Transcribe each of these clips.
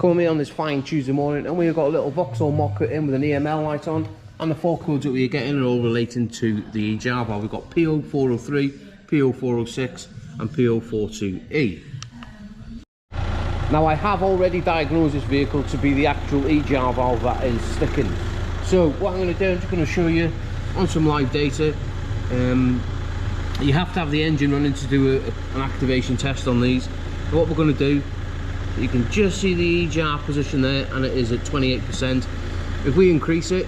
Coming in on this fine Tuesday morning, and we've got a little vauxhall mokka in with an EML light on, and the four codes that we're getting are all relating to the jar valve. We've got P0403, P0406 and P042E. Now I have already diagnosed this vehicle to be the actual E-jar valve that is sticking. So what I'm going to do, I'm just going to show you on some live data. You have to have the engine running to do an activation test on these. So what we're going to do, you can just see the E-jar position there, and it is at 28%. If we increase it,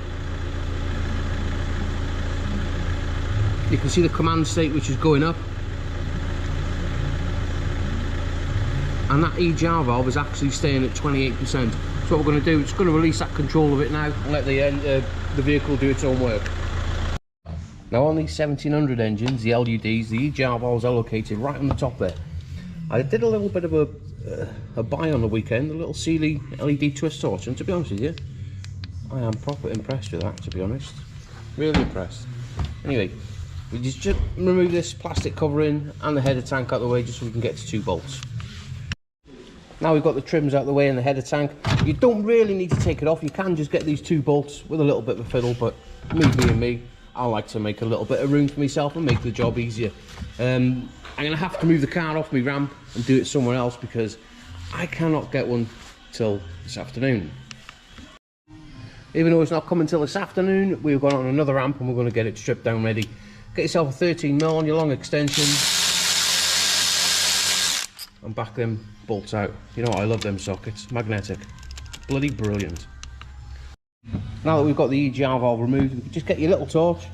you can see the command state which is going up, and that E-jar valve is actually staying at 28%. So what we're going to do, it's going to release that control of it now and let the vehicle do its own work. Now on these 1700 engines, the LUDs, the E-jar valves are located right on the top there. I did a little bit of a buy on the weekend, a little Sealy LED twist torch, and to be honest with you, I am proper impressed with that, to be honest. Really impressed. Anyway, we just remove this plastic covering and the header tank out of the way just so we can get to 2 bolts. Now we've got the trims out of the way and the header tank. You don't really need to take it off, you can just get these 2 bolts with a little bit of a fiddle, but me being me, I like to make a little bit of room for myself and make the job easier. I'm going to have to move the car off my ramp and do it somewhere else because I cannot get one till this afternoon. Even though it's not coming till this afternoon, we've gone on another ramp and we're going to get it stripped down ready. Get yourself a 13mm on your long extension and back them bolts out. You know what, I love them sockets, magnetic, bloody brilliant. Now that we've got the E-jar valve removed, we can just get your little torch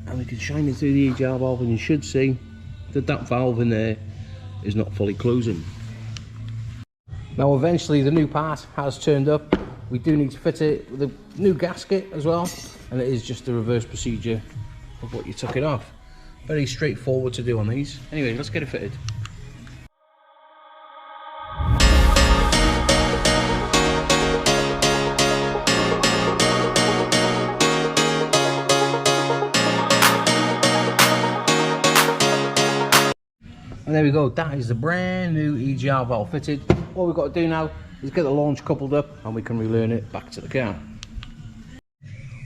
and we can shine it through the E-jar valve, and you should see that that valve in there is not fully closing. Now eventually the new part has turned up. We do need to fit it with a new gasket as well, and it is just the reverse procedure of what you took it off. Very straightforward to do on these. Anyway, let's get it fitted. And there we go, that is the brand new E-jar valve fitted. What we've got to do now is get the launch coupled up and we can relearn it back to the car.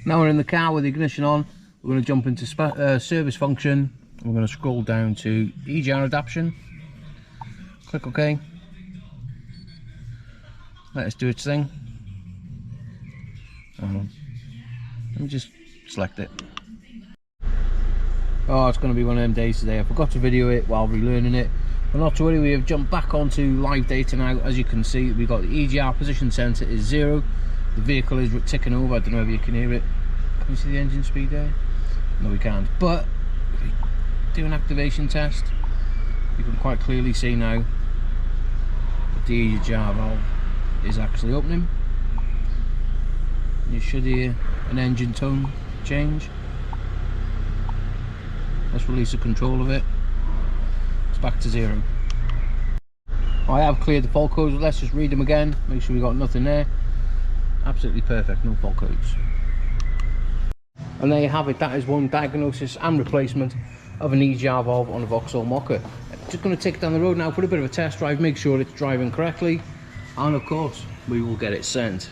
Now we're in the car with the ignition on, we're going to jump into service function. We're going to scroll down to E-jar adaption. Click OK. Let us do its thing. Let me just select it. Oh, it's going to be one of them days today. I forgot to video it while relearning it, but not to worry, we have jumped back onto live data now. As you can see, we've got the EGR position sensor is 0. The vehicle is ticking over. I don't know if you can hear it. Can you see the engine speed there? No, we can't. But if we do an activation test, you can quite clearly see now that the EGR valve is actually opening. You should hear an engine tone change. Let's release the control of it. It's back to 0. I have cleared the fault codes. Let's just read them again. Make sure we got nothing there. Absolutely perfect, no fault codes. And there you have it. That is one diagnosis and replacement of an E-jar valve on a vauxhall mokka. Just going to take it down the road now, put a bit of a test drive, make sure it's driving correctly, and of course we will get it sent.